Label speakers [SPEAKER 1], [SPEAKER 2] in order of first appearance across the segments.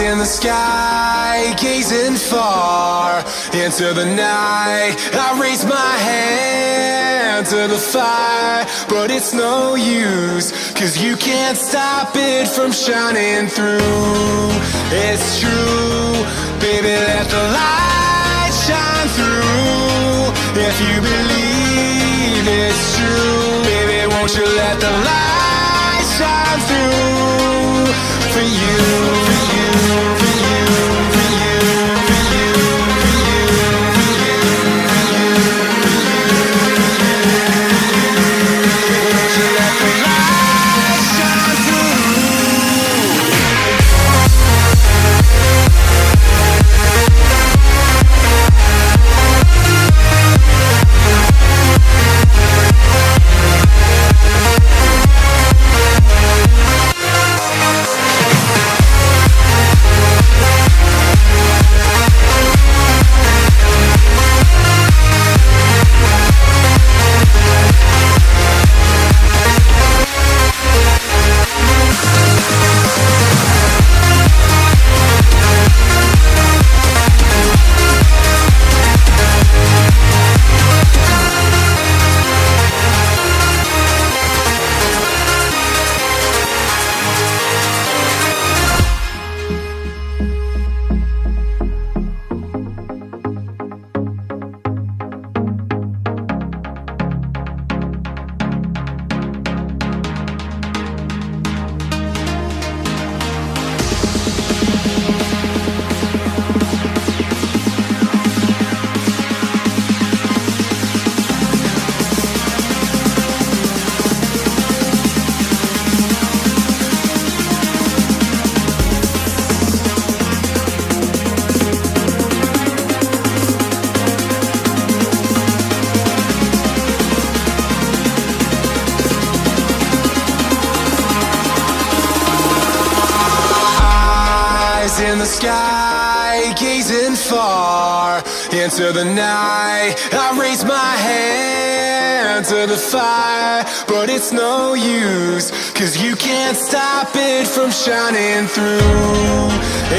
[SPEAKER 1] In the sky, gazing far into the night, I raise my hand to the fire, but it's no use, 'cause you can't stop it from shining through. It's true, baby, let the light shine through. If you believe it's true, baby, won't you let the light shine through for you, for you, for you, for you, for you, for you, for you, won't you let the light shine through? In the sky, gazing far into the night, I raise my hand to the fire, but it's no use, 'cause you can't stop it from shining through.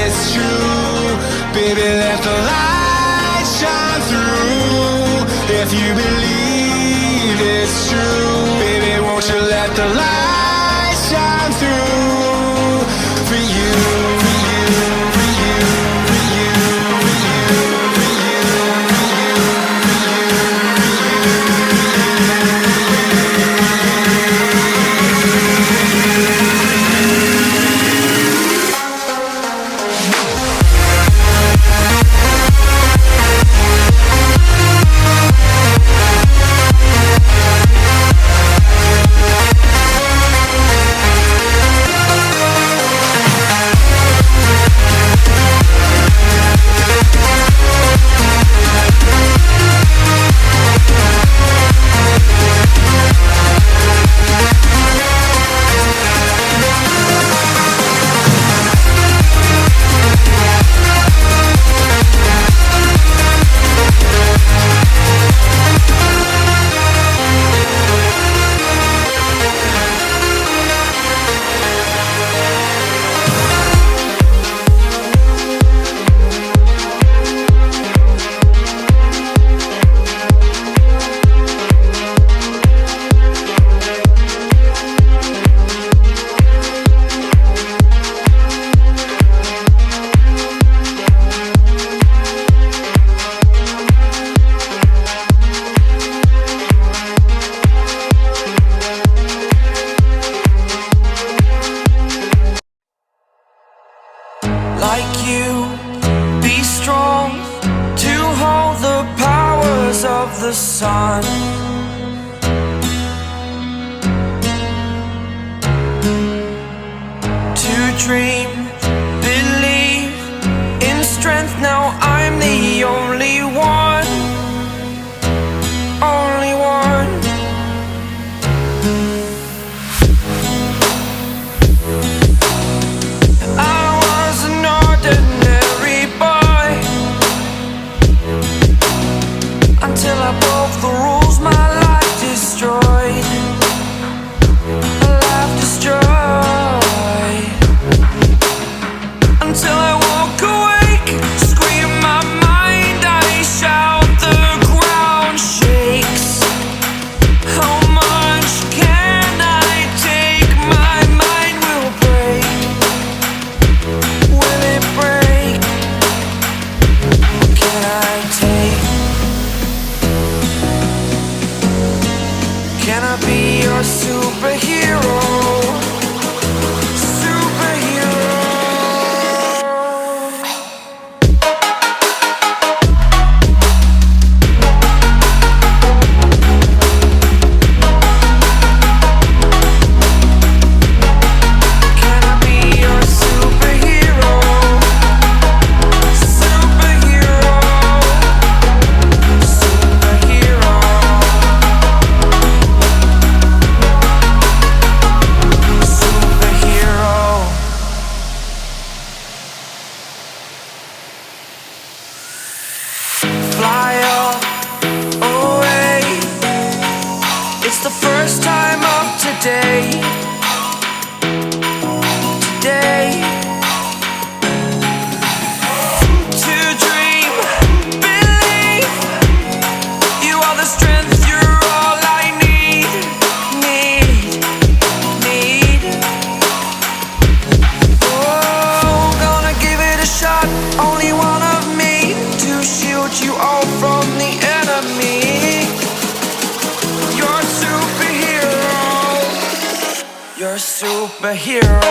[SPEAKER 1] It's true, baby, let the light shine through. If you believe it's true, baby, won't you let the light shine through for you, for you, for you, for you, for you, for you, for you, like you, be strong to hold the powers of the sun. To dream, believe in strength, now I'm the only one, only one. Until I broke the rules, my life destroyed, a life destroyed. Until I Can I be your superhero? Fly away. It's the first time of today. To dream, believe. You are the strength, you're all I need. Oh, gonna give it a shot. Only one of me to shield you all from the enemy. You're a superhero. You're a superhero.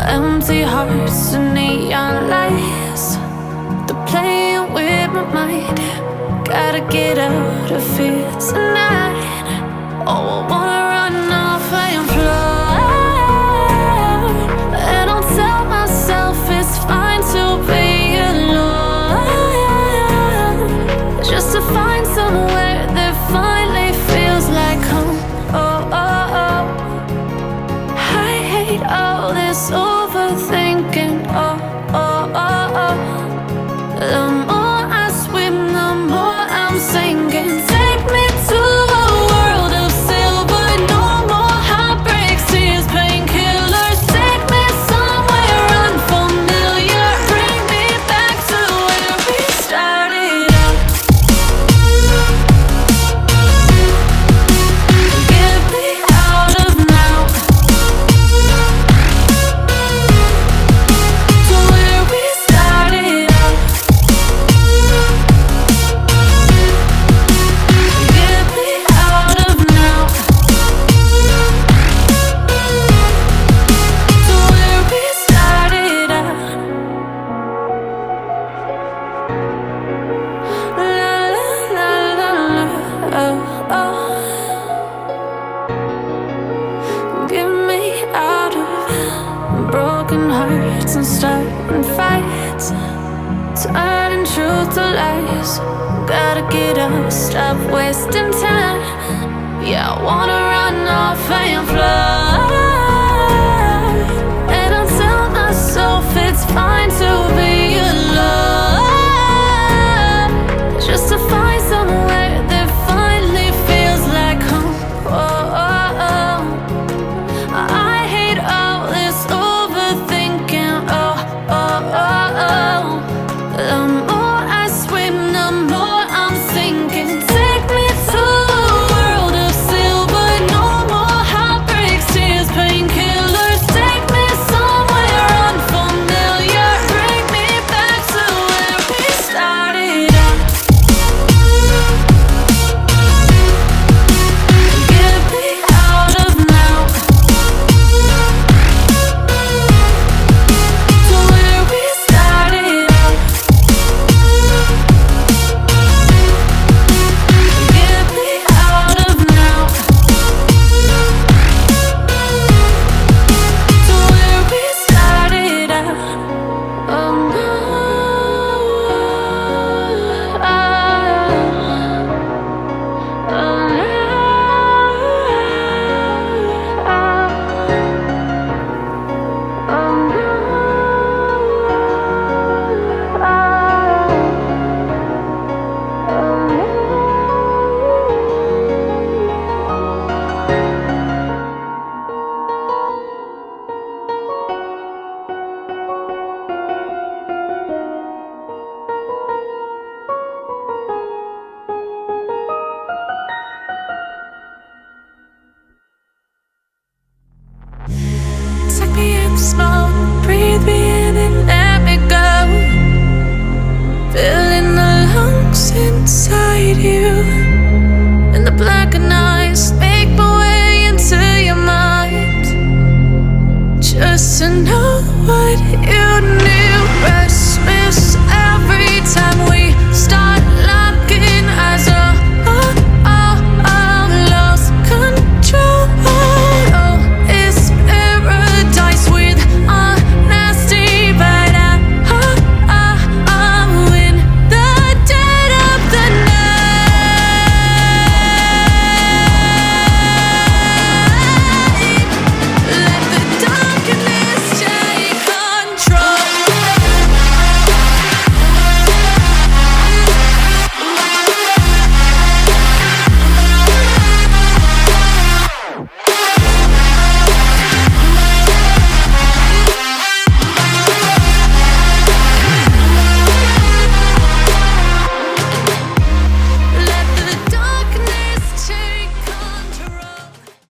[SPEAKER 2] Empty hearts and neon lights, they're playing with my mind. Gotta get out of here tonight. Oh, I wanna run off and fly, and I'll tell myself it's fine to be alone, just to find somewhere that finally feels like home. Oh, oh, oh. I hate all this overthinking. Oh, oh, oh, oh. The more I swim, the more I'm sinking. Take me to a world of silver. No more heartbreaks, tears, painkillers. Take me somewhere unfamiliar. Bring me back to where we started out. Get me out of now, to where we started out. Get me out of now, to where we started out. La la la la la, oh, oh. Get me out of broken hearts and starting fights, turning truth to lies. Gotta get up, stop wasting time. Yeah, I wanna run off and fly, and I'll tell myself it's fine to be alone, just to find somewhere that finally feels like home. Oh, oh, oh. I hate all this overthinking. Oh, oh, oh, oh. The more I swim, the more I'm sinking. Take me to a world of silver. No more heartbreaks, tears, painkillers. Take me somewhere unfamiliar. Bring me back to where we started out. Get me out of now, to where we started out. Get me out of now, to where we started out. Oh no, oh Take me in the smoke, breathe me in and let me go. Filling the lungs inside you, and the blackened eyes make my way into your mind, just to know what you knew. Restless every time we start.